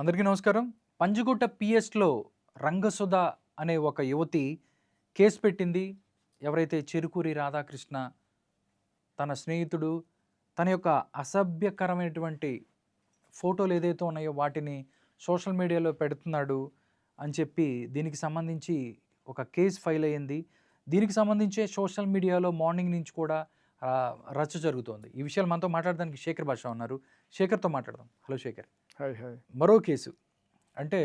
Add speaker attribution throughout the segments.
Speaker 1: అందరికీ నమస్కారం. పంజగుట్ట పిఎస్‌లో రంగసుధ అనే ఒక యువతి కేసు పెట్టింది. ఎవరైతే చెరుకూరి రాధాకృష్ణ తన స్నేహితుడు తన యొక్క అసభ్యకరమైనటువంటి ఫోటోలు ఏదైతే ఉన్నాయో వాటిని సోషల్ మీడియాలో పెడుతున్నాడు అని చెప్పి దీనికి సంబంధించి ఒక కేసు ఫైల్ అయ్యింది. దీనికి సంబంధించే సోషల్ మీడియాలో మార్నింగ్ నుంచి కూడా రచ్చ జరుగుతోంది. ఈ విషయాలు మనతో మాట్లాడడానికి శేఖర్ భాష ఉన్నారు. శేఖర్‌తో మాట్లాడదాం. హలో శేఖర్.
Speaker 2: Hi hi.
Speaker 1: మరో కేసు అంటే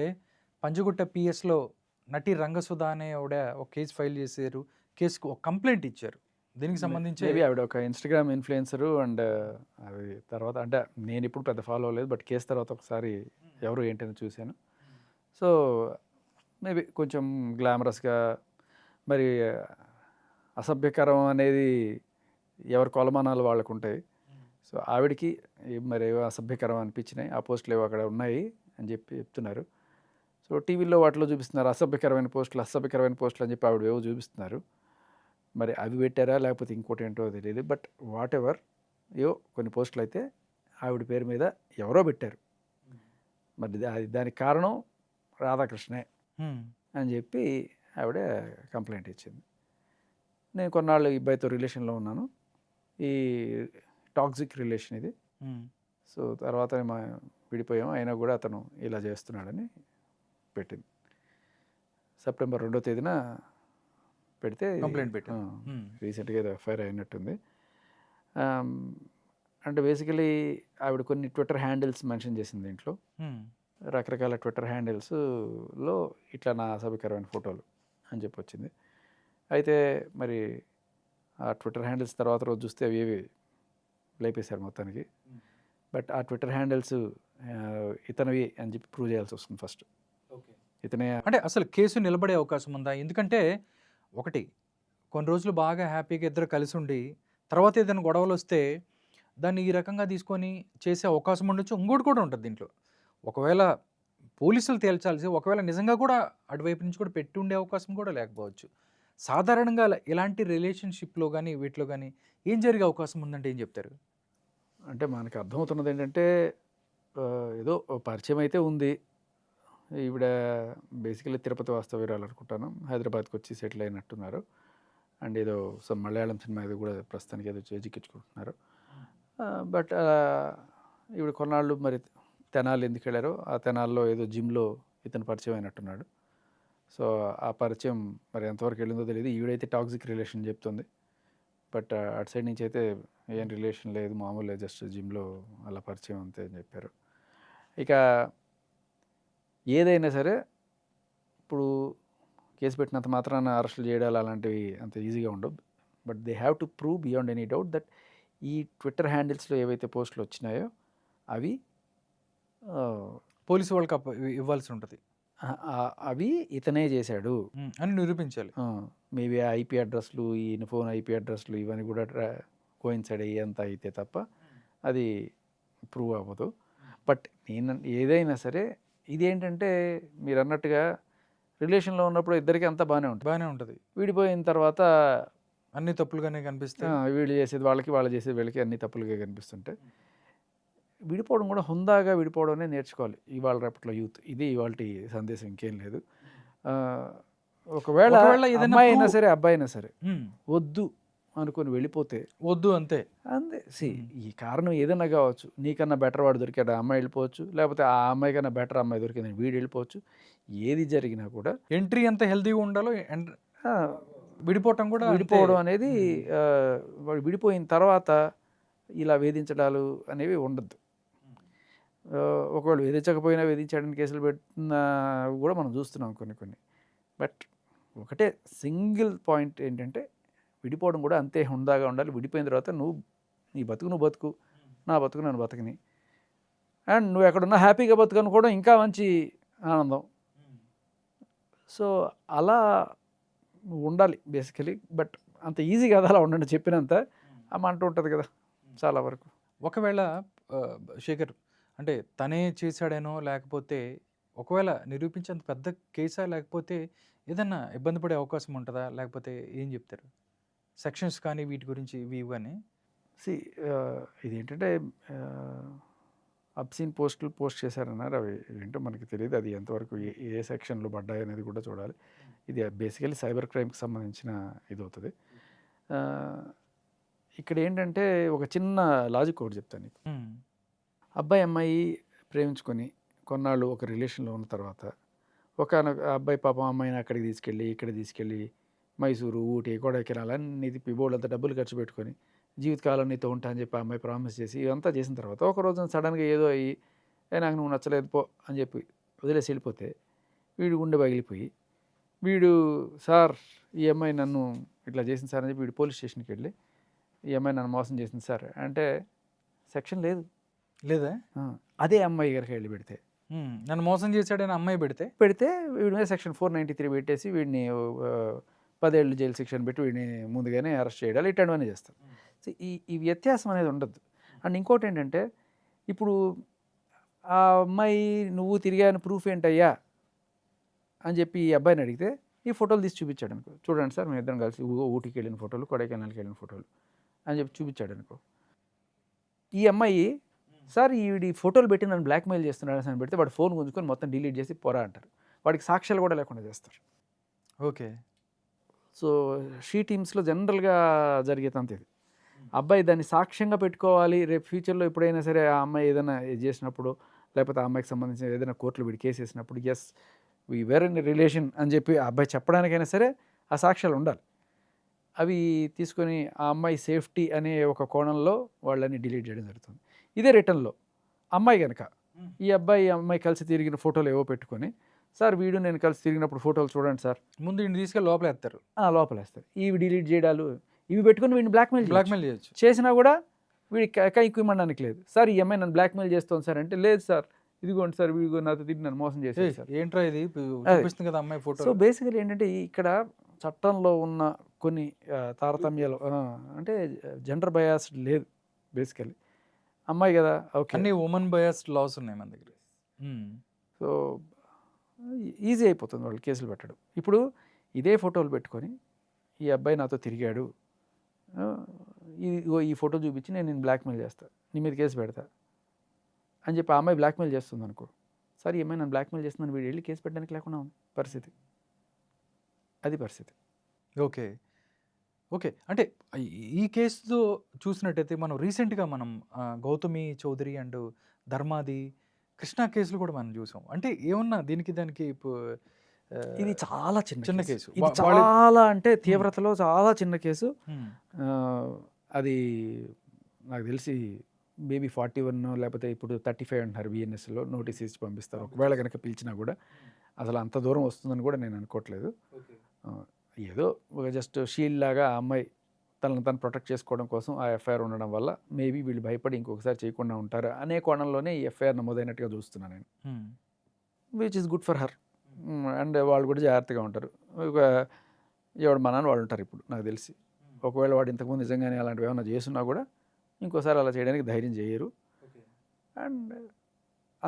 Speaker 1: పంజగుట్ట పిఎస్‌లో నటి రంగసుధ అనే ఆవిడ ఒక కేసు ఫైల్ చేశారు. కేసుకు ఒక కంప్లైంట్ ఇచ్చారు. దీనికి సంబంధించి
Speaker 2: మేబీ ఆవిడ ఒక ఇన్‌స్టాగ్రామ్ ఇన్‌ఫ్లుయెన్సరు అండ్ అవి తర్వాత అంటే నేనిప్పుడు పెద్ద ఫాలో అవ్వలేదు. బట్ కేసు తర్వాత ఒకసారి ఎవరు ఏంటని చూశాను. సో మేబీ కొంచెం గ్లామరస్‌గా మరి అసభ్యకరం అనేది ఎవరి కొలమానాలు వాళ్ళకుంటాయి. సో ఆవిడకి మరి ఏవో అసభ్యకరం అనిపించినాయి. ఆ పోస్టులు ఏవో అక్కడ ఉన్నాయి అని చెప్పి చెప్తున్నారు. సో టీవీలో వాటిలో చూపిస్తున్నారు అసభ్యకరమైన పోస్టులు అని చెప్పి ఆవిడ ఏవో చూపిస్తున్నారు. మరి అవి పెట్టారా లేకపోతే ఇంకోటి ఏంటో తెలియదు. బట్ వాట్ ఎవర్ ఏవో కొన్ని పోస్టులు అయితే ఆవిడ పేరు మీద ఎవరో పెట్టారు. మరి దానికి కారణం రాధాకృష్ణే అని చెప్పి ఆవిడ కంప్లైంట్ ఇచ్చింది. నేను కొన్నాళ్ళు ఈ అబ్బాయితో రిలేషన్లో ఉన్నాను. ఈ టాక్సిక్ రిలేషన్ ఇది. సో తర్వాత విడిపోయాం. అయినా కూడా అతను ఇలా చేస్తున్నాడని పెట్టింది. సెప్టెంబర్ 2వ తేదీన పెడితే
Speaker 1: కంప్లైంట్ పెట్టాం.
Speaker 2: రీసెంట్గా ఏదో ఎఫ్ఐఆర్ అయినట్టుంది. అంటే బేసికలీ ఆవిడ కొన్ని ట్విట్టర్ హ్యాండిల్స్ మెన్షన్ చేసింది దీంట్లో. రకరకాల ట్విట్టర్ హ్యాండిల్స్లో ఇట్లా నా అసభ్యకరమైన ఫోటోలు అని చెప్పి వచ్చింది. అయితే మరి ఆ ట్విట్టర్ హ్యాండిల్స్ తర్వాత రోజు చూస్తే అవి ఏవి లేపేశారు మొత్తానికి. బట్ ఆ ట్విట్టర్ హ్యాండిల్స్ ఇతనివి అని చెప్పి ప్రూవ్ చేయాల్సి వస్తుంది ఫస్ట్. ఇతనే
Speaker 1: అంటే అసలు కేసు నిలబడే అవకాశం ఉందా? ఎందుకంటే ఒకటి కొన్ని రోజులు బాగా హ్యాపీగా ఇద్దరు కలిసి ఉండి తర్వాత ఏదైనా గొడవలు వస్తే దాన్ని ఈ రకంగా తీసుకొని చేసే అవకాశం ఉండొచ్చు. ఇంకోటి కూడా ఉంటుంది దీంట్లో. ఒకవేళ పోలీసులు తేల్చాల్సి ఒకవేళ నిజంగా కూడా అటువైపు నుంచి కూడా పెట్టి ఉండే అవకాశం కూడా లేకపోవచ్చు. సాధారణంగా ఇలాంటి రిలేషన్షిప్లో కానీ వీటిలో కానీ ఏం జరిగే అవకాశం ఉందంటే ఏం చెప్తారు?
Speaker 2: అంటే మనకు అర్థమవుతున్నది ఏంటంటే ఏదో పరిచయం అయితే ఉంది. ఈవిడ బేసికలీ తిరుపతి వాస్తవ్యురాలు అనుకుంటాను. హైదరాబాద్కి వచ్చి సెటిల్ అయినట్టున్నారు. అండ్ ఏదో మలయాళం సినిమా ఏదో కూడా ప్రస్తుతానికి ఏదో చేజిక్కించుకుంటున్నారు. బట్ ఈవిడ కొన్నాళ్ళు మరి తెనాలి ఎందుకు వెళ్ళారో ఆ తెనాల్లో ఏదో జిమ్లో ఇతను పరిచయం అయినట్టున్నాడు. సో ఆ పరిచయం మరి ఎంతవరకు వెళ్ళిందో తెలియదు. ఈవిడైతే టాక్సిక్ రిలేషన్ చెప్తుంది. బట్ అటు సైడ్ నుంచి అయితే ఏం రిలేషన్ లేదు, మామూలుగా జస్ట్ జిమ్లో అలా పరిచయం అంతే అని చెప్పారు. ఇక ఏదైనా సరే ఇప్పుడు కేసు పెట్టినంత మాత్రాన అరెస్టులు చేయడాలు అలాంటివి అంత ఈజీగా ఉండవు. But they have to prove beyond any doubt that ఈ ట్విట్టర్ హ్యాండిల్స్లో ఏవైతే పోస్టులు వచ్చినాయో అవి
Speaker 1: పోలీసు వాళ్ళకి ఇవ్వాల్సి ఉంటుంది.
Speaker 2: అవి ఇతనే చేశాడు
Speaker 1: అని నిరూపించాలి.
Speaker 2: మేబీ ఐపీ అడ్రస్లు, ఈయన ఫోన్ ఐపీ అడ్రస్లు ఇవన్నీ కూడా కోయిన్సైడ్ అయ్యేంత అయితే తప్ప అది ప్రూవ్ అవ్వదు. బట్ నేను ఏదైనా సరే ఇదేంటంటే మీరు అన్నట్టుగా రిలేషన్లో ఉన్నప్పుడు ఇద్దరికి అంతా బాగానే ఉంటుంది. విడిపోయిన తర్వాత
Speaker 1: అన్ని తప్పులుగానే కనిపిస్తాయి.
Speaker 2: వీళ్ళు చేసేది వాళ్ళకి, వాళ్ళు చేసేది వీళ్ళకి అన్ని తప్పులుగా కనిపిస్తుంటాయి. విడిపోవడం కూడా హుందాగా విడిపోవడం అనేది నేర్చుకోవాలి ఇవాళ రేపట్లో యూత్. ఇది ఇవాళ సందేశం, ఇంకేం లేదు. ఒకవేళ అమ్మాయి అయినా సరే అబ్బాయి అయినా సరే వద్దు అనుకుని వెళ్ళిపోతే
Speaker 1: వద్దు అంతే.
Speaker 2: ఈ కారణం ఏదైనా కావచ్చు. నీకన్నా బెటర్ వాడు దొరికాడు, ఆ అమ్మాయి వెళ్ళిపోవచ్చు. లేకపోతే ఆ అమ్మాయి కన్నా బెటర్ అమ్మాయి దొరికింది వీడు వెళ్ళిపోవచ్చు. ఏది జరిగినా కూడా
Speaker 1: ఎంట్రీ ఎంత హెల్తీగా ఉండాలో విడిపోవడం
Speaker 2: అనేది విడిపోయిన తర్వాత ఇలా వేధించడాలు అనేవి ఉండద్దు. ఒకవేళ వేధించకపోయినా వేధించడానికి కేసులు పెట్టిన కూడా మనం చూస్తున్నాం కొన్ని. బట్ ఒకటే సింగిల్ పాయింట్ ఏంటంటే విడిపోవడం కూడా అంతే హుందాగా ఉండాలి. విడిపోయిన తర్వాత నీ బతుకు నువ్వు బతుకు, నా బతుకు నన్ను బతకని, అండ్ నువ్వు ఎక్కడున్నా హ్యాపీగా బతుకు అనుకోవడం ఇంకా మంచి ఆనందం. సో అలా ఉండాలి బేసికలీ. బట్ అంత ఈజీ కదా అలా ఉండండి చెప్పినంత. అమ్మ అంటూ ఉంటుంది కదా చాలా వరకు.
Speaker 1: ఒకవేళ శేఖర్ అంటే తనే చేశాడేనో లేకపోతే ఒకవేళ నిరూపించేంత పెద్ద కేసా లేకపోతే ఏదన్నా ఇబ్బంది పడే అవకాశం ఉంటుందా? లేకపోతే ఏం చెప్తారు? సెక్షన్స్ కానీ వీటి గురించి ఇవి కానీ
Speaker 2: ఇదేంటంటే అబ్సీన్ పోస్టులు పోస్ట్ చేశారన్నారు. అవి ఏంటో మనకి తెలియదు. అది ఎంతవరకు ఏ సెక్షన్లో పడ్డాయి అనేది కూడా చూడాలి. ఇది బేసికలీ సైబర్ క్రైమ్కి సంబంధించిన ఇది అవుతుంది. ఇక్కడ ఏంటంటే ఒక చిన్న లాజిక్ ఒకటి చెప్తాను నీకు. అబ్బాయి అమ్మాయి ప్రేమించుకొని కొన్నాళ్ళు ఒక రిలేషన్లో ఉన్న తర్వాత అబ్బాయి పాపం అమ్మాయిని అక్కడికి తీసుకెళ్ళి ఇక్కడ తీసుకెళ్ళి మైసూరు, ఊటీ, కొడైకెనాల్ అన్ని తిప్పి బోల్డంత డబ్బులు ఖర్చు పెట్టుకొని జీవితకాలం నీతో ఉంటా అని చెప్పి అమ్మాయి ప్రామిస్ చేసి ఇదంతా చేసిన తర్వాత ఒక రోజున సడన్గా ఏదో అయ్యి నాకు నువ్వు నచ్చలేదు పో అని చెప్పి వదిలేసి వెళ్ళిపోతే వీడు గుండె పగిలిపోయి వీడు సార్ ఈ అమ్మాయి నన్ను ఇట్లా చేసింది సార్ అని చెప్పి వీడు పోలీస్ స్టేషన్కి వెళ్ళి ఈ అమ్మాయి నన్ను మోసం చేసింది సార్ అంటే సెక్షన్ లేదు
Speaker 1: లేదా?
Speaker 2: అదే అమ్మాయి గారికి వెళ్ళి పెడితే
Speaker 1: నన్ను మోసం చేశాడని అమ్మాయి పెడితే
Speaker 2: వీడి మీద సెక్షన్ 493 పెట్టేసి వీడిని 10 ఏళ్ళు జైలు శిక్షణ పెట్టి వీడిని ముందుగానే అరెస్ట్ చేయడాలి, ఇట్లాంటివన్నీ చేస్తారు. సో ఈ వ్యత్యాసం అనేది ఉండద్దు. అండ్ ఇంకోటి ఏంటంటే ఇప్పుడు ఆ అమ్మాయి నువ్వు తిరిగాను ప్రూఫ్ ఏంటయ్యా అని చెప్పి ఈ అబ్బాయిని అడిగితే ఈ ఫోటోలు తీసి చూపించాడు అనుకో, చూడండి సార్ మేము ఇద్దరం కలిసి ఊటీకి వెళ్ళిన ఫోటోలు, కొడైకెనాల్కి వెళ్ళిన ఫోటోలు అని చెప్పి చూపించాడు అనుకో, ఈ అమ్మాయి సార్ ఈ ఫోటోలు పెట్టి నన్ను బ్లాక్మెయిల్ చేస్తున్నాడు అని పెడితే వాడు ఫోన్ గుంజుకొని మొత్తం డిలీట్ చేసి పోరా అంటారు. వాడికి సాక్ష్యాలు కూడా లేకుండా చేస్తారు.
Speaker 1: ఓకే.
Speaker 2: సో షీ టీమ్స్లో జనరల్గా జరిగేదంత ఇది. అబ్బాయి దాన్ని సాక్ష్యంగా పెట్టుకోవాలి, రేపు ఫ్యూచర్లో ఎప్పుడైనా సరే ఆ అమ్మాయి ఏదైనా చేసినప్పుడు లేకపోతే ఆ అమ్మాయికి సంబంధించిన ఏదైనా కోర్టులో వీడి కేసు వేసినప్పుడు yes we were in relation అని చెప్పి ఆ అబ్బాయి చెప్పడానికైనా సరే ఆ సాక్ష్యాలు ఉండాలి. అవి తీసుకొని ఆ అమ్మాయి సేఫ్టీ అనే ఒక కోణంలో వాళ్ళని డిలీట్ చేయడం జరుగుతుంది. ఇదే రిటర్న్లో అమ్మాయి కనుక ఈ అమ్మాయి కలిసి తిరిగిన ఫోటోలు ఏవో పెట్టుకొని సార్ వీడు నేను కలిసి తిరిగినప్పుడు ఫోటోలు చూడండి సార్
Speaker 1: ముందు వీడిని తీసుకెళ్ళి లోపలేస్తారు.
Speaker 2: లోపలేస్తారు. ఇవి డిలీట్ చేయడాలు ఇవి పెట్టుకొని వీడిని బ్లాక్మెయిల్
Speaker 1: చేయొచ్చు.
Speaker 2: చేసినా కూడా వీడికి కైక్కుమనడానికి లేదు. సార్ ఈ అమ్మాయి నన్ను బ్లాక్మెయిల్ చేస్తుంది సార్ అంటే లేదు సార్ ఇదిగోండి సార్ వీడిగో నాతో తిరిగి నన్ను మోసం చేసేది సార్.
Speaker 1: ఏంట్రా ఇది చూపిస్తుంది కదా అమ్మాయి ఫోటో.
Speaker 2: సో బేసికలీ ఏంటంటే ఇక్కడ చట్టంలో ఉన్న కొన్ని తారతమ్యాలు అంటే జెండర్ బయాస్ లేదు. బేసికలీ అమ్మాయి కదా, ఓకే,
Speaker 1: అన్ని ఉమెన్ బయాస్డ్ లాస్ ఉన్నాయి మన దగ్గర.
Speaker 2: సో ఈజీ అయిపోతుంది వాళ్ళు కేసులు పెట్టడం. ఇప్పుడు ఇదే ఫోటోలు పెట్టుకొని ఈ అబ్బాయి నాతో తిరిగాడు, ఈ ఫోటో చూపించి నేను బ్లాక్మెయిల్ చేస్తా, నీ మీద కేసు పెడతా అని చెప్పి ఆ అమ్మాయి బ్లాక్మెయిల్ చేస్తుంది అనుకో, సరే ఈ అమ్మాయి నన్ను బ్లాక్మెయిల్ చేస్తున్నాను వీడు వెళ్ళి కేసు పెట్టడానికి లేకుండా ఉంది పరిస్థితి. అది పరిస్థితి.
Speaker 1: Okay okay. అంటే ఈ కేసుతో చూసినట్టయితే మనం రీసెంట్గా మనం గౌతమి చౌదరి అండ్ ధర్మాది కృష్ణా కేసులు కూడా మనం చూసాం. అంటే ఏమన్నా దానికి
Speaker 2: ఇది చాలా చిన్న
Speaker 1: కేసు,
Speaker 2: ఇది చాలా అంటే తీవ్రతలో చాలా చిన్న కేసు. అది నాకు తెలిసి మేబీ 41 లేకపోతే ఇప్పుడు 35 అంటున్నారు బిఎన్ఎస్లో నోటీస్ ఇచ్చి పంపిస్తారు. ఒకవేళ కనుక పిలిచినా కూడా అసలు అంత దూరం వస్తుందని కూడా నేను అనుకోవట్లేదు. ఏదో ఒక జస్ట్ షీల్డ్ లాగా ఆ అమ్మాయి తను ప్రొటెక్ట్ చేసుకోవడం కోసం ఆ ఎఫ్ఐఆర్ ఉండడం వల్ల మేబీ వీళ్ళు భయపడి ఇంకొకసారి చేయకుండా ఉంటారు అనే కోణంలోనే ఈ ఎఫ్ఐఆర్ నమోదైనట్టుగా చూస్తున్నాను నేను. Which is good for her. And వాళ్ళు కూడా జాగ్రత్తగా ఉంటారు. ఎవడు మనని వాళ్ళు ఉంటారు ఇప్పుడు నాకు తెలిసి. ఒకవేళ వాడు ఇంతకుముందు నిజంగానే అలాంటివి ఏమైనా చేస్తున్నా కూడా ఇంకోసారి అలా చేయడానికి ధైర్యం చేయరు. అండ్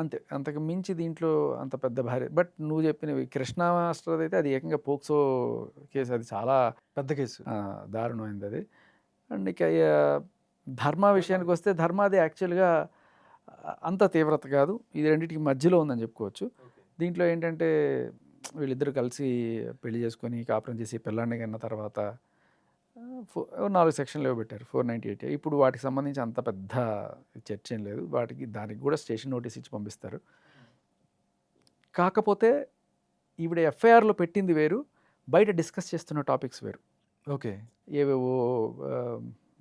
Speaker 2: అంతే, అంతకు మించి దీంట్లో అంత పెద్ద భారీ. బట్ నువ్వు చెప్పినవి కృష్ణా మాస్టర్ అయితే అది ఏకంగా పోక్సో కేసు, అది చాలా
Speaker 1: పెద్ద కేసు,
Speaker 2: దారుణమైంది అది. అండ్ ఇక ధర్మ విషయానికి వస్తే ధర్మాది యాక్చువల్గా అంత తీవ్రత కాదు, ఇది రెండింటికి మధ్యలో ఉందని చెప్పుకోవచ్చు. దీంట్లో ఏంటంటే వీళ్ళిద్దరూ కలిసి పెళ్లి చేసుకొని కాపురం చేసి పిల్లాన్ని కన్న తర్వాత 4 సెక్షన్లు పెట్టారు, 498. ఇప్పుడు వాటికి సంబంధించి అంత పెద్ద చర్చ ఏం లేదు. దానికి కూడా స్టేషన్ నోటీస్ ఇచ్చి పంపిస్తారు. కాకపోతే ఈవిడ ఎఫ్ఐఆర్లో పెట్టింది వేరు, బయట డిస్కస్ చేస్తున్న టాపిక్స్ వేరు.
Speaker 1: ఓకే.
Speaker 2: ఏవేవో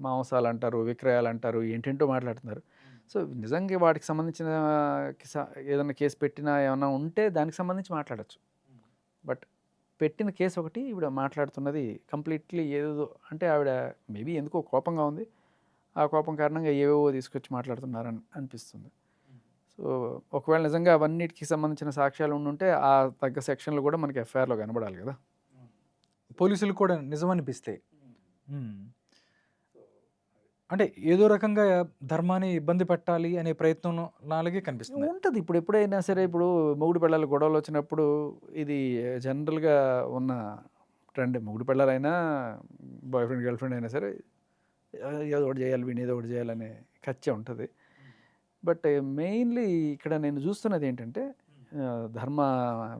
Speaker 2: మాంసాలు అంటారు, విక్రయాలు అంటారు, ఏంటంటో మాట్లాడుతున్నారు. సో నిజంగా వాటికి సంబంధించిన ఏదైనా కేసు పెట్టినా ఏమైనా ఉంటే దానికి సంబంధించి మాట్లాడచ్చు. బట్ పెట్టిన కేసు ఒకటి, ఈవిడ మాట్లాడుతున్నది కంప్లీట్లీ ఏదో అంటే ఆవిడ మేబీ ఎందుకో కోపంగా ఉంది, ఆ కోపం కారణంగా ఏవేవో తీసుకొచ్చి మాట్లాడుతున్నారని అనిపిస్తుంది. సో ఒకవేళ నిజంగా అవన్నిటికి సంబంధించిన సాక్ష్యాలు ఉండుంటే ఆ తగ్గ సెక్షన్లు కూడా మనకి ఎఫ్ఐఆర్లో కనబడాలి కదా,
Speaker 1: పోలీసులు కూడా నిజం అనిపిస్తే. అంటే ఏదో రకంగా ధర్మాన్ని ఇబ్బంది పెట్టాలి అనే ప్రయత్నం నాలుగే కనిపిస్తుంది
Speaker 2: ఉంటుంది. ఇప్పుడు ఎప్పుడైనా సరే ఇప్పుడు మొగుడు పిల్లలు గొడవలు వచ్చినప్పుడు ఇది జనరల్గా ఉన్న ట్రెండ్. మొగుడు పిల్లలైనా బాయ్ ఫ్రెండ్ గర్ల్ ఫ్రెండ్ అయినా సరే ఏదో ఒకటి చేయాలి, వీడిని ఏదో ఒకటి చేయాలనే ఖర్చు ఉంటుంది. బట్ మెయిన్లీ ఇక్కడ నేను చూస్తున్నది ఏంటంటే ధర్మ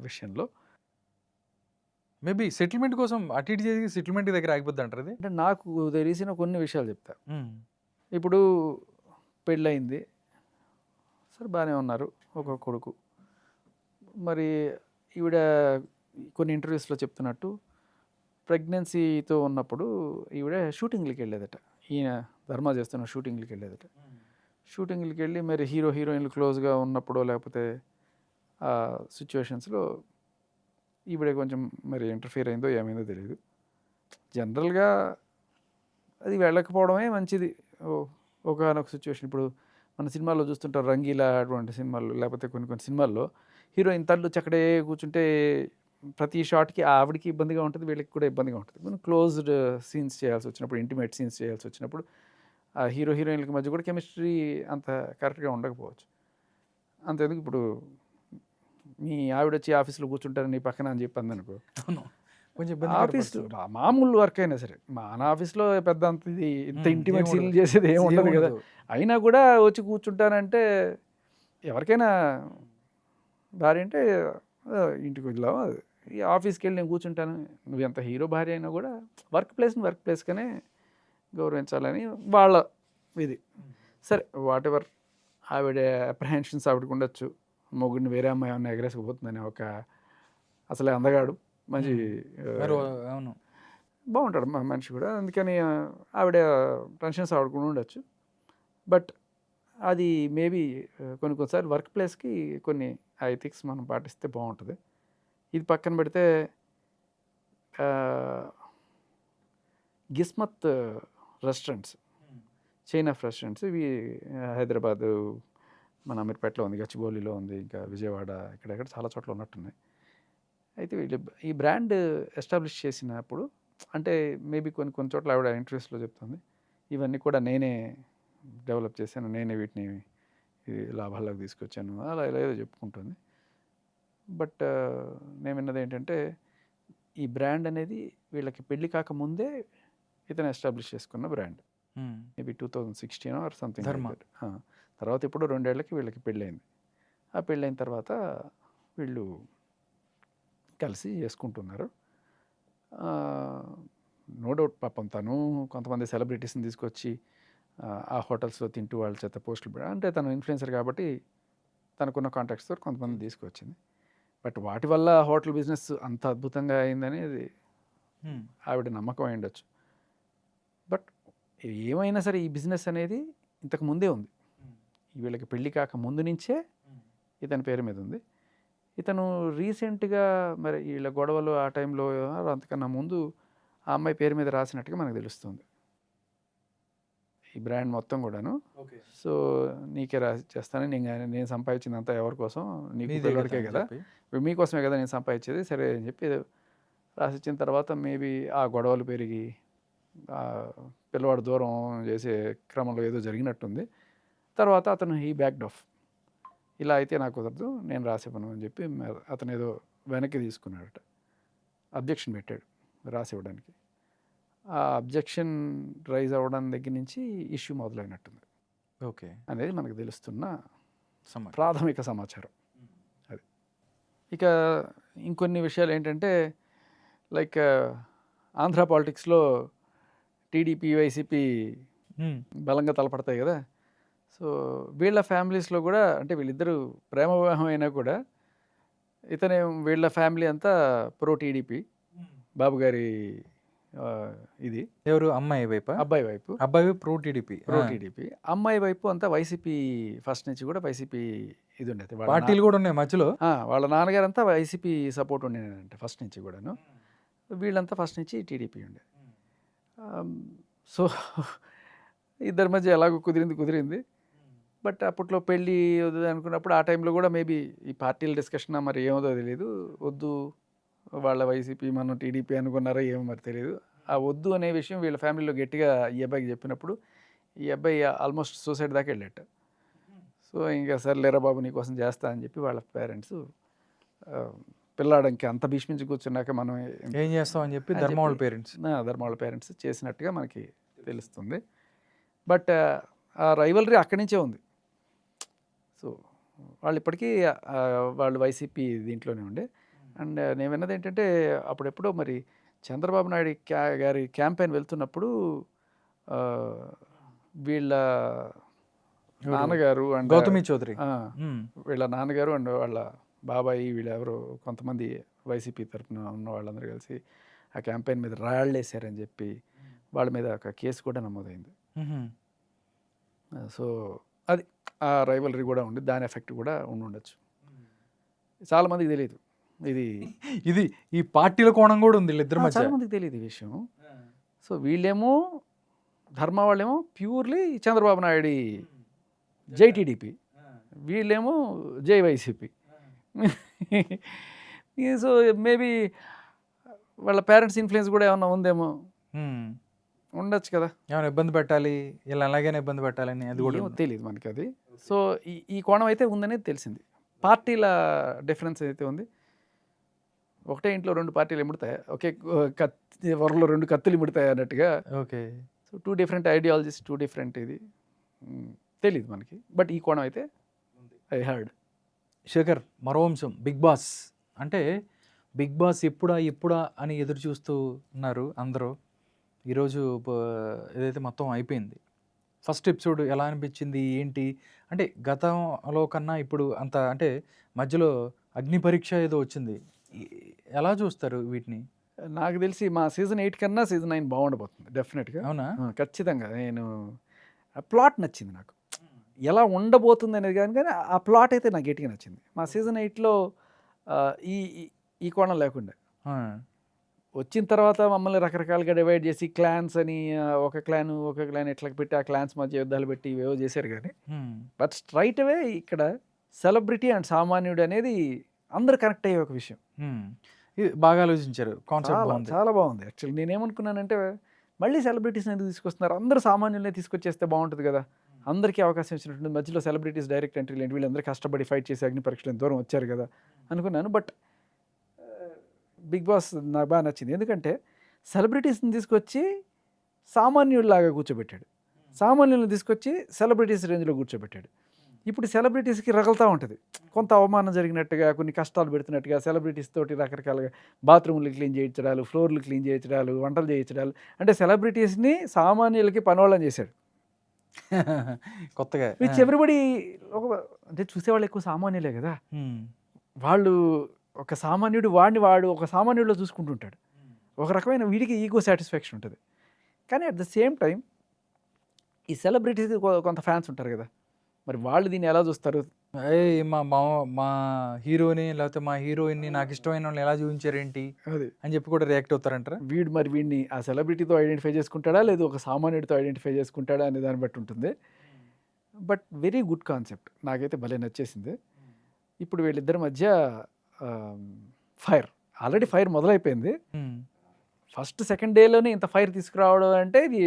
Speaker 2: విషయంలో
Speaker 1: మేబీ సెటిల్మెంట్ కోసం అటు ఇటు చేసి సెటిల్మెంట్ దగ్గర ఆగిపోద్ది అంటారు అది.
Speaker 2: అంటే నాకు తెలిసిన కొన్ని విషయాలు చెప్తా. ఇప్పుడు పెళ్ళయింది, సరే బాగానే ఉన్నారు, ఒక కొడుకు. మరి ఈవిడ కొన్ని ఇంటర్వ్యూస్లో చెప్తున్నట్టు ప్రెగ్నెన్సీతో ఉన్నప్పుడు ఈవిడ షూటింగ్లకి వెళ్ళేదట, ఈయన ధర్మ చేస్తున్న షూటింగ్లకి వెళ్ళేదట. షూటింగ్లకి వెళ్ళి మరి హీరో హీరోయిన్లు క్లోజ్గా ఉన్నప్పుడు లేకపోతే ఆ సిచ్యువేషన్స్లో ఈవిడ కొంచెం మరి ఇంటర్ఫియర్ అయిందో ఏమైందో తెలియదు. జనరల్గా అది వెళ్ళకపోవడమే మంచిది ఒకనొక సిచ్యువేషన్. ఇప్పుడు మన సినిమాల్లో చూస్తుంటారు రంగీలా అటువంటి సినిమాలు, లేకపోతే కొన్ని కొన్ని సినిమాల్లో హీరోయిన్ తల్లు చక్కడే కూర్చుంటే ప్రతి షాట్కి ఆవిడకి ఇబ్బందిగా ఉంటుంది, వీళ్ళకి కూడా ఇబ్బందిగా ఉంటుంది. మనం క్లోజ్డ్ సీన్స్ చేయాల్సి వచ్చినప్పుడు, ఇంటిమేట్ సీన్స్ చేయాల్సి వచ్చినప్పుడు ఆ హీరో హీరోయిన్లకి మధ్య కూడా కెమిస్ట్రీ అంత కరెక్ట్గా ఉండకపోవచ్చు. అంతేందుకు ఇప్పుడు మీ ఆవిడ వచ్చి ఆఫీస్లో కూర్చుంటారు నీ పక్కన అని చెప్పి అందనుకో,
Speaker 1: అవును, కొంచెం
Speaker 2: ఆఫీస్ మామూలు వర్క్ అయినా సరే, మన ఆఫీస్లో పెద్ద అంత ఇది ఇంత ఇంటిమేట్ సీన్లు చేసేది ఏమి ఉండదు కదా. అయినా కూడా వచ్చి కూర్చుంటానంటే ఎవరికైనా భార్య అంటే ఇంటికి వదిలావా, ఈ ఆఫీస్కి వెళ్ళి నేను కూర్చుంటాను. నువ్వు ఎంత హీరో భార్య అయినా కూడా వర్క్ ప్లేస్గానే గౌరవించాలని వాళ్ళ ఇది. సరే వాట్ ఎవర్, ఆవిడ అప్రహెన్షన్స్ ఆవిడకి ఉండొచ్చు, మొగుడిని వేరే అమ్మాయి ఏమన్నా ఎగరేసుకుపోతుందని. ఒక అసలే అందగాడు, మంచి
Speaker 1: అవును
Speaker 2: బాగుంటాడు మనిషి కూడా, అందుకని ఆవిడ టెన్షన్స్ ఆవిడకుండా ఉండొచ్చు. బట్ అది మేబీ కొన్నిసార్లు వర్క్ ప్లేస్కి కొన్ని ఎథిక్స్ మనం పాటిస్తే బాగుంటుంది. ఇది పక్కన పెడితే గిస్మత్ రెస్టారెంట్స్, చైన్ ఆఫ్ రెస్టారెంట్స్, ఇవి హైదరాబాదు, మన అమీర్పేటలో ఉంది, గచ్చిబౌలిలో ఉంది, ఇంకా విజయవాడ, ఇక్కడెక్కడ చాలా చోట్ల ఉన్నట్టున్నాయి. అయితే వీళ్ళు ఈ బ్రాండ్ ఎస్టాబ్లిష్ చేసినప్పుడు అంటే మేబీ కొన్ని చోట్ల ఆవిడ ఇంటర్వ్యూస్లో చెప్తుంది, ఇవన్నీ కూడా నేనే డెవలప్ చేశాను, నేనే వీటిని లాభాల్లోకి తీసుకొచ్చాను, అలా ఇలా ఏదో చెప్పుకుంటుంది. బట్ నేను విన్నది ఏంటంటే ఈ బ్రాండ్ అనేది వీళ్ళకి పెళ్ళి కాకముందే ఇతను ఎస్టాబ్లిష్ చేసుకున్న బ్రాండ్. Maybe 2016 or something. తర్వాత ఇప్పుడు 2 ఏళ్ళకి వీళ్ళకి పెళ్ళయింది. ఆ పెళ్ళైన తర్వాత వీళ్ళు కలిసి చేసుకుంటున్నారు. నో డౌట్ పాపం తను కొంతమంది సెలబ్రిటీస్ని తీసుకొచ్చి ఆ హోటల్స్లో తింటూ వాళ్ళ చేత పోస్టులు అంటే తను ఇన్ఫ్లుయెన్సర్ కాబట్టి తనకున్న కాంటాక్ట్స్తో కొంతమంది తీసుకొచ్చింది. బట్ వాటి వల్ల హోటల్ బిజినెస్ అంత అద్భుతంగా అయిందనేది ఆవిడ నమ్మకం అయి ఉండొచ్చు. బట్ ఏమైనా సరే ఈ బిజినెస్ అనేది ఇంతకు ముందే ఉంది, వీళ్ళకి పెళ్ళి కాక ముందు నుంచే ఇతని పేరు మీద ఉంది. ఇతను రీసెంట్గా మరి వీళ్ళ గొడవలు ఆ టైంలో అంతకన్నా ముందు ఆ అమ్మాయి పేరు మీద రాసినట్టుగా మనకు తెలుస్తుంది ఈ బ్రాండ్ మొత్తం కూడాను. సో నీకే రాసి చేస్తాను, నేను సంపాదించిందంతా ఎవరి కోసం, నీకు పిల్లడికే కదా, మీకోసమే కదా నేను సంపాదించేది, సరే అని చెప్పి రాసిచ్చిన తర్వాత మేబీ ఆ గొడవలు పెరిగి పిల్లవాడు దూరం చేసే క్రమంలో ఏదో జరిగినట్టుంది. తర్వాత అతను ఈ బ్యాక్డ్ ఆఫ్, ఇలా అయితే నాకు కుదరదు, నేను రాసివ్వను అని చెప్పి అతను ఏదో వెనక్కి తీసుకున్నాడట, అబ్జెక్షన్ పెట్టాడు రాసివ్వడానికి. ఆ అబ్జెక్షన్ రైజ్ అవ్వడం దగ్గర నుంచి ఇష్యూ మొదలైనట్టుంది
Speaker 1: ఓకే
Speaker 2: అనేది మనకు తెలుస్తున్న ప్రాథమిక సమాచారం. అది ఇక ఇంకొన్ని విషయాలు ఏంటంటే లైక్ ఆంధ్ర పాలిటిక్స్లో టీడీపీ వైసీపీ బలంగా తలపడతాయి కదా. సో వీళ్ళ ఫ్యామిలీస్లో కూడా అంటే వీళ్ళిద్దరూ ప్రేమ వివాహం అయినా కూడా ఇతనే వీళ్ళ ఫ్యామిలీ అంతా ప్రో టీడీపీ, బాబు గారి ఇది
Speaker 1: ఎవరు అమ్మాయి వైపు,
Speaker 2: అబ్బాయి వైపు,
Speaker 1: అబ్బాయి ప్రో టీడీపీ,
Speaker 2: అమ్మాయి వైపు అంతా వైసీపీ. ఫస్ట్ నుంచి కూడా వైసీపీ ఇది ఉండేది,
Speaker 1: పార్టీలు కూడా ఉన్నాయి మధ్యలో.
Speaker 2: వాళ్ళ నాన్నగారు అంతా వైసీపీ సపోర్ట్ ఉండేదంటే ఫస్ట్ నుంచి కూడాను, వీళ్ళంతా ఫస్ట్ నుంచి టీడీపీ ఉండే. సో ఇద్దరి మధ్య ఎలాగో కుదిరింది. బట్ అప్పట్లో పెళ్ళి వద్దు అనుకున్నప్పుడు ఆ టైంలో కూడా మేబీ ఈ పార్టీల డిస్కషన్ మరి ఏమో తెలియదు, వద్దు వాళ్ళ వైసీపీ మనం టీడీపీ అనుకున్నారో ఏమో మరి తెలియదు. ఆ వద్దు అనే విషయం వీళ్ళ ఫ్యామిలీలో గట్టిగా ఈ అబ్బాయికి చెప్పినప్పుడు ఈ అబ్బాయి ఆల్మోస్ట్ సూసైడ్ దాకా వెళ్ళాట. సో ఇంకా సర్లేరా బాబు నీకోసం చేస్తా అని చెప్పి వాళ్ళ పేరెంట్స్ పిల్లాడానికి అంత భీష్మించి కూర్చున్నాక మనం
Speaker 1: ఏం చేస్తాం అని చెప్పి
Speaker 2: ధర్మవాళ్ళ పేరెంట్స్ చేసినట్టుగా మనకి తెలుస్తుంది. బట్ ఆ రైవలరీ అక్కడి నుంచే ఉంది. సో వాళ్ళు ఇప్పటికీ వాళ్ళు వైసీపీ దీంట్లోనే ఉండే. అండ్ నేను విన్నది ఏంటంటే అప్పుడెప్పుడో మరి చంద్రబాబు నాయుడు గారి క్యాంపెయిన్ వెళ్తున్నప్పుడు ఆ, వీళ్ళ నాన్నగారు అండ్
Speaker 1: గౌతమి చౌదరి.
Speaker 2: వీళ్ళ నాన్నగారు అండ్ వాళ్ళ బాబాయి వీళ్ళెవరో కొంతమంది వైసీపీ తరఫున ఉన్న వాళ్ళందరూ కలిసి ఆ క్యాంపెయిన్ మీద రాళ్ళేసారని చెప్పి వాళ్ళ మీద ఒక కేసు కూడా నమోదైంది. సో అది ఆ రైవలరీ కూడా ఉంది, దాని ఎఫెక్ట్ కూడా ఉండొచ్చు. చాలామందికి తెలియదు ఇది,
Speaker 1: ఇది ఈ పార్టీల కోణం కూడా ఉంది వీళ్ళిద్దరి మధ్య.
Speaker 2: చాలామందికి తెలియదు ఈ విషయం. సో వీళ్ళేమో ధర్మ వాళ్ళేమో ప్యూర్లీ చంద్రబాబు నాయుడు జై టీడీపీ, వీళ్ళేమో జై వైసీపీ. సో మేబీ వాళ్ళ పేరెంట్స్ ఇన్ఫ్లుయెన్స్ కూడా ఏమన్నా ఉందేమో, ఉండొచ్చు కదా.
Speaker 1: ఏమైనా ఇబ్బంది పెట్టాలి, ఇలా అలాగైనా ఇబ్బంది పెట్టాలని అది కూడా
Speaker 2: తెలియదు మనకి అది. సో ఈ కోణం అయితే ఉందనేది తెలిసింది. పార్టీల డిఫరెన్స్ అయితే ఉంది. ఒకటే ఇంట్లో రెండు పార్టీలు ఇముడతాయి, ఒకే కత్తి వరలో రెండు కత్తులు ఇముడతాయి అన్నట్టుగా.
Speaker 1: Okay.
Speaker 2: So 2 different ideologies, 2 different ఇది తెలియదు మనకి. బట్ ఈ కోణం అయితే ఐ హర్డ్.
Speaker 1: శేఖర్, మరో అంశం, బిగ్ బాస్. అంటే బిగ్ బాస్ ఎప్పుడా అని ఎదురు చూస్తూ ఉన్నారు అందరూ. ఈరోజు ఏదైతే మొత్తం అయిపోయింది, ఫస్ట్ ఎపిసోడ్ ఎలా అనిపించింది ఏంటి? అంటే గతంలో కన్నా ఇప్పుడు అంత, అంటే మధ్యలో అగ్ని పరీక్ష ఏదో వచ్చింది, ఎలా చూస్తారు వీటిని?
Speaker 2: నాకు తెలిసి మా సీజన్ 8 కన్నా సీజన్ 9 బాగుండబోతుంది డెఫినెట్గా.
Speaker 1: అవునా?
Speaker 2: ఖచ్చితంగా. నేను ప్లాట్ నచ్చింది నాకు, ఎలా ఉండబోతుంది అనేది కానీ ఆ ప్లాట్ అయితే నాకు గట్టిగా నచ్చింది. మా సీజన్ 8లో ఈ ఈ కోణం లేకుండా వచ్చిన తర్వాత మమ్మల్ని రకరకాలుగా డివైడ్ చేసి క్లాన్స్ అని ఒక క్లాన్ ఎట్లా పెట్టి ఆ క్లాన్స్ మధ్య యుద్ధాలు పెట్టి ఇవేవో చేశారు. కానీ బట్ స్ట్రైట్ అవే ఇక్కడ సెలబ్రిటీ అండ్ సామాన్యుడు అనేది అందరు కనెక్ట్ అయ్యే ఒక విషయం.
Speaker 1: ఇది బాగా ఆలోచించారు, కాన్సెప్ట్
Speaker 2: చాలా బాగుంది. యాక్చువల్లీ నేనేమనుకున్నానంటే మళ్ళీ సెలబ్రిటీస్ని ఎందుకు తీసుకొస్తున్నారు, అందరూ సామాన్యులనే తీసుకొచ్చేస్తే బాగుంటుంది కదా, అందరికీ అవకాశం ఇచ్చినట్టు. మధ్యలో సెలబ్రిటీస్ డైరెక్ట్ ఎంట్రీ లేంటి, వీళ్ళందరూ కష్టపడి ఫైట్ చేసి అగ్ని పరీక్షలు ఎంత దూరం వచ్చారు కదా అనుకున్నాను. బట్ బిగ్ బాస్ నాకు బాగా నచ్చింది, ఎందుకంటే సెలబ్రిటీస్ని తీసుకొచ్చి సామాన్యుడిలాగా కూర్చోబెట్టాడు, సామాన్యులను తీసుకొచ్చి సెలబ్రిటీస్ రేంజ్లో కూర్చోబెట్టాడు. ఇప్పుడు సెలబ్రిటీస్కి రగులుతూ ఉంటుంది, కొంత అవమానం జరిగినట్టుగా, కొన్ని కష్టాలు పెడుతున్నట్టుగా, సెలబ్రిటీస్ తోటి రకరకాలుగా బాత్రూమ్లు క్లీన్ చేయించడాలు, ఫ్లోర్లు క్లీన్ చేయించడాలు, వంటలు చేయించడాలు, అంటే సెలబ్రిటీస్ని సామాన్యులకి పనోళ్ళని చేశాడు
Speaker 1: కొత్తగా.
Speaker 2: విచ్ ఎవ్రీబడి అంటే చూసేవాళ్ళు ఎక్కువ సామాన్యులే కదా, వాళ్ళు ఒక సామాన్యుడు వాడు ఒక సామాన్యుడిలో చూసుకుంటుంటాడు, ఒక రకమైన వీడికి ఈగో సాటిస్ఫాక్షన్ ఉంటుంది. కానీ అట్ ద సేమ్ టైం ఈ సెలబ్రిటీస్కి కొంత ఫ్యాన్స్ ఉంటారు కదా, మరి వాళ్ళు దీన్ని ఎలా చూస్తారు?
Speaker 1: మా హీరోని లేకపోతే మా హీరోయిన్ని నాకు ఇష్టమైన వాళ్ళని ఎలా చూపించారేంటి
Speaker 2: అది
Speaker 1: అని చెప్పి కూడా రియాక్ట్ అవుతారంటారా?
Speaker 2: వీడిని ఆ సెలబ్రిటీతో ఐడెంటిఫై చేసుకుంటాడా లేదు ఒక సామాన్యుడితో ఐడెంటిఫై చేసుకుంటాడా అనే దాన్ని బట్టి ఉంటుంది. బట్ వెరీ గుడ్ కాన్సెప్ట్, నాకైతే భలే నచ్చేసింది. ఇప్పుడు వీళ్ళిద్దరి మధ్య ఫైర్, ఆల్రెడీ ఫైర్ మొదలైపోయింది. ఫస్ట్ సెకండ్ డేలోనే ఇంత ఫైర్ తీసుకురావడం అంటే ఇది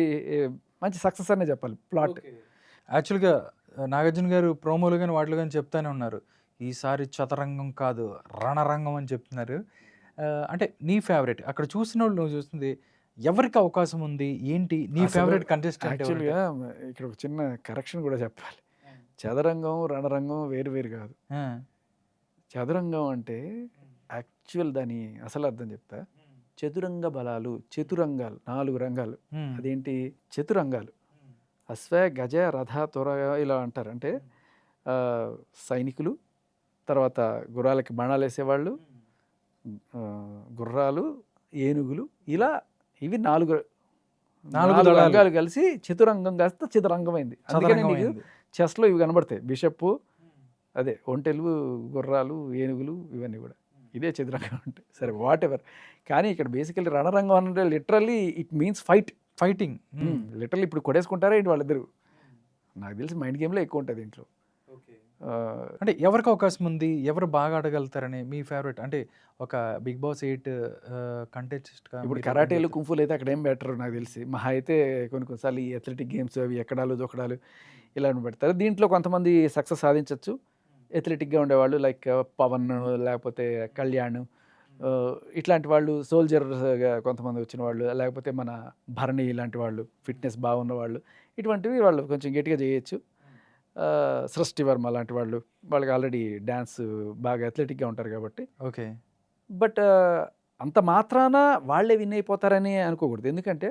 Speaker 2: మంచి సక్సెస్ అనే చెప్పాలి ప్లాట్.
Speaker 1: యాక్చువల్గా నాగార్జున గారు ప్రోమోలు కానీ వాటిలో కానీ చెప్తానే ఉన్నారు, ఈసారి చదరంగం కాదు రణరంగం అని చెప్తున్నారు. అంటే నీ ఫేవరెట్ అక్కడ చూసిన వాళ్ళు, నువ్వు చూస్తుంది ఎవరికి అవకాశం ఉంది ఏంటి, నీ ఫేవరెట్ కంటెస్టెంట్?
Speaker 2: యాక్చువల్గా ఇక్కడ ఒక చిన్న కరెక్షన్ కూడా చెప్పాలి, చదరంగం రణరంగం వేరు వేరు కాదు. చదరంగం అంటే యాక్చువల్ దాని అసలు అర్థం చెప్తా, చతురంగ బలాలు, చతురంగాలు, 4 రంగాలు. అదేంటి చతురంగాలు? అశ్వ, గజ, రథ, తుర ఇలా అంటారు. అంటే సైనికులు, తర్వాత గుర్రాలకి బాణాలు వేసేవాళ్ళు, గుర్రాలు, ఏనుగులు, ఇలా ఇవి 4 రంగాలు కలిసి చతురంగం కాస్త చతురంగమైంది. అందుకని నీకు చెస్లో ఇవి కనబడతాయి, బిషప్, అదే ఒంటెలు, గుర్రాలు, ఏనుగులు, ఇవన్నీ కూడా ఇదే చతురంగం అంటే. సరే వాట్ ఎవర్, కానీ ఇక్కడ బేసికల్లీ రణరంగం అంటే literally it means fighting. Literally ఇప్పుడు కొడేసుకుంటారా ఏంటి వాళ్ళిద్దరు? నాకు తెలిసి మైండ్ గేమ్లో ఎక్కువ ఉంటుంది ఇంట్లో.
Speaker 1: అంటే ఎవరికి అవకాశం ఉంది, ఎవరు బాగా ఆడగలుగుతారని మీ ఫేవరెట్? అంటే ఒక బిగ్ బాస్ 8 కంటెస్టెంట్
Speaker 2: ఇప్పుడు కరాటేలు, కుంఫులు అయితే అక్కడ ఏం బెటర్ నాకు తెలిసి. మహా అయితే కొన్నిసార్లు ఈ అథ్లెటిక్ గేమ్స్ అవి ఎక్కడాలు దొక్కడాలు ఇలా పెడతారు. దీంట్లో కొంతమంది సక్సెస్ సాధించవచ్చు ఎథ్లెటిక్గా ఉండేవాళ్ళు, లైక్ పవన్ లేకపోతే కళ్యాణ్, ఇట్లాంటి వాళ్ళు, సోల్జర్గా కొంతమంది వచ్చిన వాళ్ళు, లేకపోతే మన భరణి ఇలాంటి వాళ్ళు, ఫిట్నెస్ బాగున్న వాళ్ళు, ఇటువంటివి వాళ్ళు కొంచెం గట్టిగా చేయొచ్చు. సృష్టి వర్మ లాంటి వాళ్ళు, వాళ్ళకి ఆల్రెడీ డ్యాన్స్ బాగా అథ్లెటిక్గా ఉంటారు కాబట్టి.
Speaker 1: ఓకే.
Speaker 2: బట్ అంత మాత్రాన వాళ్ళే విన్ అయిపోతారని అనుకోకూడదు. ఎందుకంటే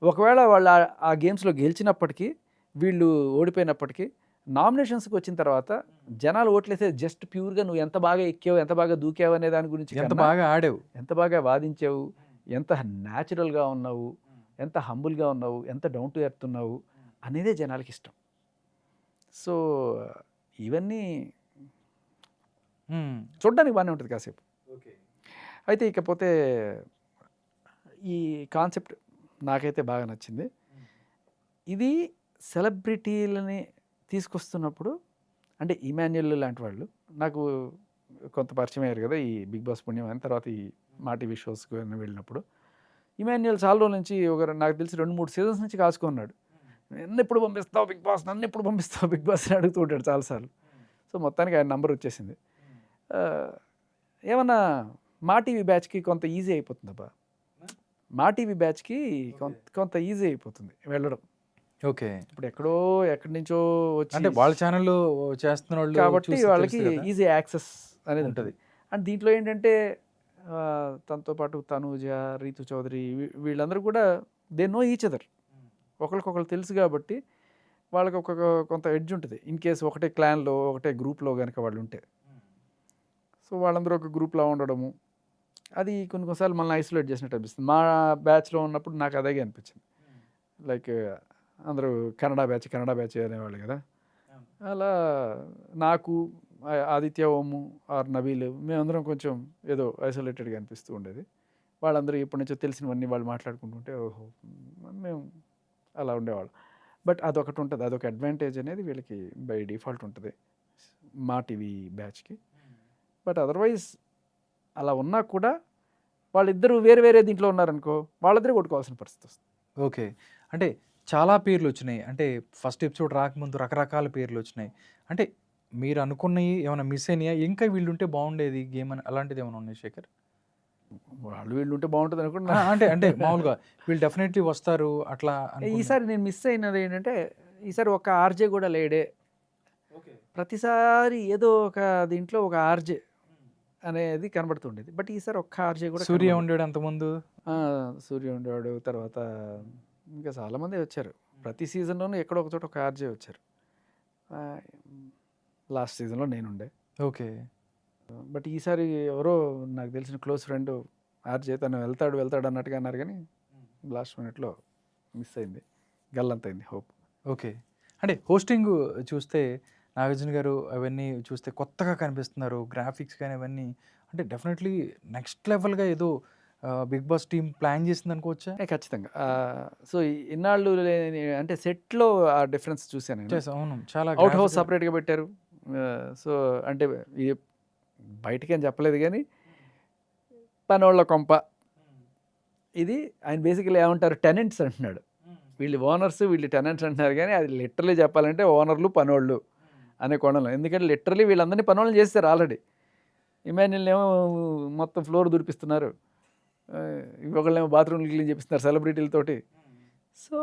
Speaker 2: ఒకవేళ వాళ్ళు ఆ గేమ్స్లో గెలిచినప్పటికీ, వీళ్ళు ఓడిపోయినప్పటికీ, నామినేషన్స్కి వచ్చిన తర్వాత జనాలు ఓట్లేసే జస్ట్ ప్యూర్గా నువ్వు ఎంత బాగా ఎక్కావు, ఎంత బాగా దూకావు అనే దాని గురించి
Speaker 1: ఎంత
Speaker 2: కన్నా,
Speaker 1: బాగా ఆడావు.
Speaker 2: ఎంత బాగా వాదించావు, ఎంత న్యాచురల్గా ఉన్నావు, ఎంత హంబుల్గా ఉన్నావు, ఎంత డౌన్ టు ఎర్త్ ఉన్నావు అనేదే జనాలకి ఇష్టం. సో ఇవన్నీ చూడడానికి బాగానే ఉంటుంది కాసేపు. అయితే ఇకపోతే ఈ కాన్సెప్ట్ నాకైతే బాగా నచ్చింది. ఇది సెలబ్రిటీలని తీసుకొస్తున్నప్పుడు, అంటే ఇమాన్యుయల్ లాంటి వాళ్ళు నాకు కొంత పరిచయం అయ్యారు కదా ఈ బిగ్ బాస్ పుణ్యం అని. తర్వాత ఈ మా టీవీ షోస్కి వెళ్ళినప్పుడు ఇమాన్యుయల్ చాలా రోజుల నుంచి నాకు తెలిసి 2-3 సీజన్స్ నుంచి కాసుకున్నాడు. నన్ను ఎప్పుడు పంపిస్తావు బిగ్ బాస్, నన్ను ఎప్పుడు పంపిస్తావు బిగ్ బాస్ అని అడుగుతూ ఉంటాడు చాలాసార్లు. సో మొత్తానికి ఆయన నంబర్ వచ్చేసింది. ఏమన్నా మా టీవీ బ్యాచ్కి కొంత ఈజీ అయిపోతుంది అబ్బా. మా టీవీ బ్యాచ్కి కొంత ఈజీ అయిపోతుంది వెళ్ళడం.
Speaker 1: ఓకే.
Speaker 2: ఇప్పుడు ఎక్కడి నుంచో వచ్చి,
Speaker 1: అంటే వాళ్ళ ఛానల్లో చేస్తున్న వాళ్ళు
Speaker 2: కాబట్టి
Speaker 1: చూసి
Speaker 2: వాళ్ళకి
Speaker 1: తెలుసు కదా.
Speaker 2: ఈజీ యాక్సెస్ అనేది
Speaker 1: ఉంటుంది.
Speaker 2: ఉంటుంది. అండ్ దీంట్లో ఏంటంటే తనతో పాటు తనూజ, రీతు చౌదరి వీళ్ళందరూ కూడా దే నో ఈచ్ అదర్. ఒకరికొకరు తెలుసు కాబట్టి వాళ్ళకి కొంత ఎడ్జ్ ఉంటుంది. ఇన్ కేసు ఒకటే క్లాన్లో, ఒకటే గ్రూప్లో కనుక వాళ్ళు ఉంటే. సో వాళ్ళందరూ ఒక గ్రూప్లో ఉండడము, అది కొన్నిసార్లు మనల్ని ఐసోలేట్ చేసినట్టు అనిపిస్తుంది. మా బ్యాచ్లో ఉన్నప్పుడు నాకు అదే అనిపించింది. లైక్ అందరూ కన్నడ బ్యాచ్ అనేవాళ్ళు కదా. అలా నాకు ఆదిత్య, ఓము ఆర్ నబీల్ మేమందరం కొంచెం ఏదో ఐసోలేటెడ్గా అనిపిస్తూ ఉండేది. వాళ్ళందరూ ఎప్పటి నుంచో తెలిసినవన్నీ వాళ్ళు మాట్లాడుకుంటుంటే ఓహో మేము అలా ఉండేవాళ్ళం. బట్ అదొకటి ఉంటుంది, అదొక అడ్వాంటేజ్ అనేది వీళ్ళకి బై డిఫాల్ట్ ఉంటుంది మా టీవీ బ్యాచ్కి. బట్ అదర్వైజ్ అలా ఉన్నా కూడా వాళ్ళిద్దరూ వేరే దీంట్లో ఉన్నారనుకో, వాళ్ళిద్దరే కొట్టుకోవాల్సిన పరిస్థితి వస్తుంది.
Speaker 1: ఓకే. అంటే చాలా పేర్లు వచ్చినాయి. అంటే ఫస్ట్ ఎపిసోడ్ రాకముందు రకరకాల పేర్లు వచ్చినాయి. అంటే మీరు అనుకున్నవి ఏమైనా మిస్ అయినాయా? ఇంకా వీళ్ళు ఉంటే బాగుండేది గేమ్ అని అలాంటిది ఏమైనా ఉన్నాయి శేఖర్?
Speaker 2: వీళ్ళు ఉంటే బాగుంటుంది అనుకుంటున్నా.
Speaker 1: అంటే మామూలుగా వీళ్ళు డెఫినెట్లీ వస్తారు అట్లా
Speaker 2: ఈసారి నేను మిస్ అయినది ఏంటంటే, ఈసారి ఒక ఆర్జే కూడా లేడే. ప్రతిసారి ఏదో ఒక దీంట్లో ఒక ఆర్జే అనేది కనబడుతుండేది. బట్ ఈసారి ఒక్క ఆర్జే కూడా.
Speaker 1: సూర్య ఉండేవాడు అంతకుముందు.
Speaker 2: సూర్య ఉండేవాడు, తర్వాత ఇంకా చాలామంది వచ్చారు. ప్రతి సీజన్లోనూ ఎక్కడో ఒక చోట ఒక ఆర్జే వచ్చారు. లాస్ట్ సీజన్లో నేనుండే.
Speaker 1: ఓకే.
Speaker 2: బట్ ఈసారి ఎవరో నాకు తెలిసిన క్లోజ్ ఫ్రెండ్ ఆర్జే, తను వెళ్తాడు అన్నట్టుగా అన్నారు, కానీ లాస్ట్ మినిట్లో మిస్ అయింది, గల్లంతైంది హోప్.
Speaker 1: ఓకే. అంటే హోస్టింగ్ చూస్తే నాగార్జున గారు అవన్నీ చూస్తే కొత్తగా కనిపిస్తున్నారు. గ్రాఫిక్స్ కానీ అవన్నీ అంటే డెఫినెట్లీ నెక్స్ట్ లెవెల్గా ఏదో బిగ్ బాస్ టీమ్ ప్లాన్ చేసింది అనుకోవచ్చా?
Speaker 2: ఖచ్చితంగా. సో ఇన్నాళ్ళు అంటే సెట్లో ఆ డిఫరెన్స్ చూశాను.
Speaker 1: అవును, చాలా
Speaker 2: అవుట్ హౌస్ సపరేట్గా పెట్టారు. సో అంటే ఇది బయటకేం చెప్పలేదు, కానీ పనోళ్ళ కొంప ఇది. ఆయన బేసికలీ ఏమంటారు, టెనెంట్స్ అంటున్నాడు. వీళ్ళు ఓనర్స్, వీళ్ళు టెనెంట్స్ అంటున్నారు, కానీ అది లిటరలీ చెప్పాలంటే ఓనర్లు పనోళ్ళు అనే కోణంలో. ఎందుకంటే లిటరలీ వీళ్ళందరినీ పనోళ్ళని చేస్తారు ఆల్రెడీ. ఇమాన్యుల్ ఏమో మొత్తం ఫ్లోర్ దురిపిస్తున్నారు, ఇంకొకళ్ళేమో బాత్రూమ్లు క్లీన్ చేపిస్తున్నారు సెలబ్రిటీలతోటి. సో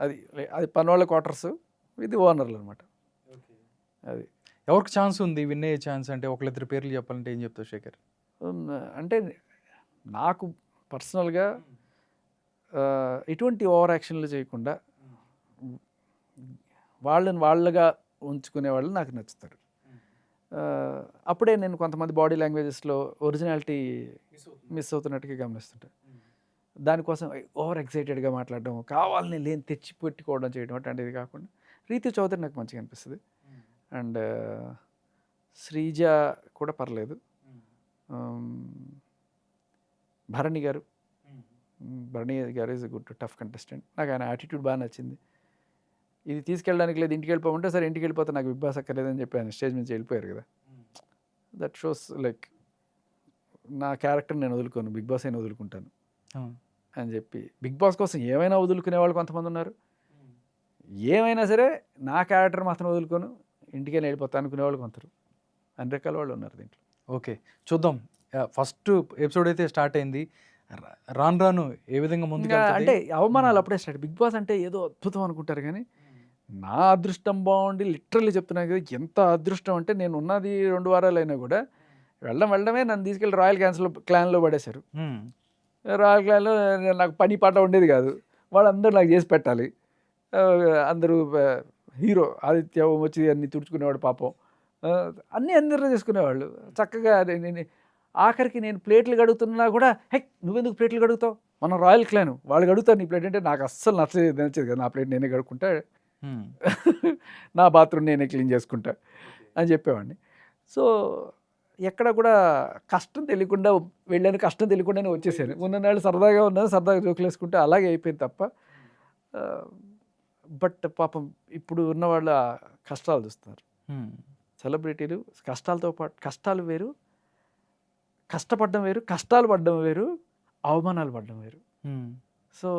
Speaker 2: అది పనోళ్ళ క్వార్టర్స్, ఇది ఓనర్లు అనమాట. అది
Speaker 1: ఎవరికి ఛాన్స్ ఉంది విన్ అయ్యే ఛాన్స్? అంటే ఒకళ్ళిద్దరు పేర్లు చెప్పాలంటే ఏం చెప్తావు శేఖర్?
Speaker 2: అంటే నాకు పర్సనల్గా ఎటువంటి ఓవర్ యాక్షన్లు చేయకుండా వాళ్ళగా ఉంచుకునే వాళ్ళు నాకు నచ్చుతారు. అప్పుడే నేను కొంతమంది బాడీ లాంగ్వేజెస్లో ఒరిజినాలిటీ మిస్ అవుతున్నట్టుగా గమనిస్తుంటాను. దానికోసం ఓవర్ ఎక్సైటెడ్గా మాట్లాడడం, కావాలని లేని తెచ్చి పెట్టుకోవడం చేయడం అట్లాంటిది కాకుండా రీతు చౌదరి నాకు మంచిగా అనిపిస్తుంది. అండ్ శ్రీజ కూడా పర్లేదు. Bharani garu is good tough contestant. నాకు ఆయన యాటిట్యూడ్ బాగా నచ్చింది. ఇది తీసుకెళ్ళడానికి లేదు, ఇంటికి వెళ్ళిపోమంటే సరే ఇంటికి వెళ్ళిపోతే నాకు బిగ్ బాస్ అక్కర్లేదని చెప్పి ఆయన స్టేజ్ నుంచి వెళ్ళిపోయారు కదా. దట్ షోస్ లైక్ నా క్యారెక్టర్ నేను వదులుకోను, బిగ్ బాస్ అయినా వదులుకుంటాను అని చెప్పి. బిగ్ బాస్ కోసం ఏమైనా వదులుకునే వాళ్ళు కొంతమంది ఉన్నారు. ఏమైనా సరే నా క్యారెక్టర్ మాత్రం వదులుకోను, ఇంటికి వెళ్ళిపోతా అనుకునే వాళ్ళు కొందరు. అన్ని రకాల వాళ్ళు ఉన్నారు దీంట్లో.
Speaker 1: ఓకే, చూద్దాం. ఫస్ట్ ఎపిసోడ్ అయితే స్టార్ట్ అయింది, రాను ఏ విధంగా ముందుగా
Speaker 2: అంటే అవమానాలు అప్పుడే స్టార్ట్. బిగ్ బాస్ అంటే ఏదో అద్భుతం అనుకుంటారు, కానీ నా అదృష్టం బాగుండి లిటరల్లీ చెప్తున్నాను కదా, ఎంత అదృష్టం అంటే నేను ఉన్నది 2 వారాలైనా కూడా వెళ్ళడమే నన్ను తీసుకెళ్ళి రాయల్ క్లాన్లో పడేశారు. రాయల్ క్లాన్లో నాకు పని పాట ఉండేది కాదు, వాళ్ళందరూ నాకు చేసి పెట్టాలి. అందరూ హీరో ఆదిత్య వచ్చి అన్ని తుడుచుకునేవాడు పాపం, అన్నీ అందరూ చేసుకునేవాళ్ళు చక్కగా. నేను ఆఖరికి నేను ప్లేట్లు కడుగుతున్నా కూడా, హే నువ్వెందుకు ప్లేట్లు కడుగుతావు, మన రాయల్ క్లాన్ వాళ్ళు కడుగుతారు నీ ప్లేట్ అంటే నాకు అస్సలు నచ్చేది కదా. నా ప్లేట్ నేనే కడుక్కుంటా, నా బాత్రూమ్ నేనే క్లీన్ చేసుకుంటా అని చెప్పేవాడిని. సో ఎక్కడ కూడా కష్టం తెలియకుండా వెళ్ళాను, కష్టం తెలియకుండానే వచ్చేసాను. ఉన్ననాళ్ళు సరదాగా ఉన్నాను, సరదాగా జోకులు వేసుకుంటే అలాగే అయిపోయింది తప్ప. బట్ పాపం ఇప్పుడు ఉన్న వాళ్ళ కష్టాలు చూస్తున్నారు. సెలబ్రిటీలు కష్టాలతో పాటు, కష్టాలు వేరు, కష్టపడడం వేరు, కష్టాలు పడడం వేరు, అవమానాలు పడడం వేరు. సో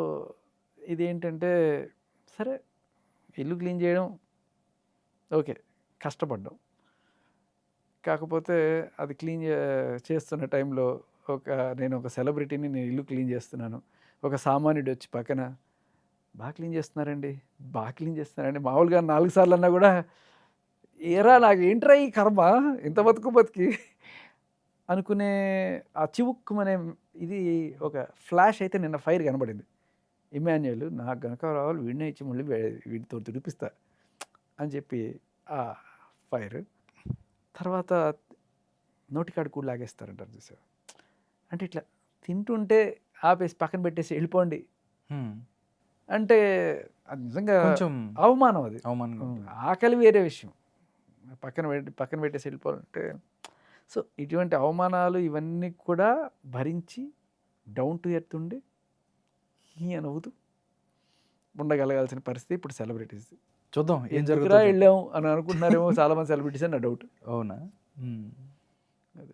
Speaker 2: ఇదేంటంటే, సరే ఇల్లు క్లీన్ చేయడం ఓకే, కష్టపడ్డాం. కాకపోతే అది క్లీన్ చేస్తున్న టైంలో నేను ఒక సెలబ్రిటీని, నేను ఇల్లు క్లీన్ చేస్తున్నాను, ఒక సామాన్యుడు వచ్చి పక్కన బాగా క్లీన్ చేస్తున్నారండి, బాగా క్లీన్ చేస్తున్నారండి, మామూలుగా 4 సార్లు అన్నా కూడా ఏరా నాకు ఏంట్రా ఈ కర్మ, ఇంత బతికి అనుకునే ఆ చివుక్కుమనే ఇది ఒక ఫ్లాష్ అయితే నిన్న ఫైర్ కనబడింది. ఇమాన్యుయల్ నాకు గనక రావాలి, వీడినే ఇచ్చి మళ్ళీ వీడితో తుడిపిస్తా అని చెప్పి ఆ ఫైర్. తర్వాత నోటికాడు కూడా లాగేస్తారంటారు చూసారు, అంటే ఇట్లా తింటుంటే ఆపేసి పక్కన పెట్టేసి వెళ్ళిపోండి అంటే అది నిజంగా
Speaker 1: కొంచెం
Speaker 2: అవమానం. అది
Speaker 1: అవమానం.
Speaker 2: ఆకలి వేరే విషయం, పక్కన పెట్టేసి వెళ్ళిపోవాలంటే. సో ఇటువంటి అవమానాలు ఇవన్నీ కూడా భరించి డౌన్ టు ఎర్త్ ఉండి నవ్వుతూ ఉండగలగాల్సిన పరిస్థితి ఇప్పుడు సెలబ్రిటీస్.
Speaker 1: చూద్దాం ఏం
Speaker 2: ఎందుకురా
Speaker 1: జరుగుతుందో.
Speaker 2: వెళ్ళాము అని అనుకుంటున్నారేమో చాలా మంది సెలబ్రిటీస్ అని నా డౌట్.
Speaker 1: అవునా?
Speaker 2: అది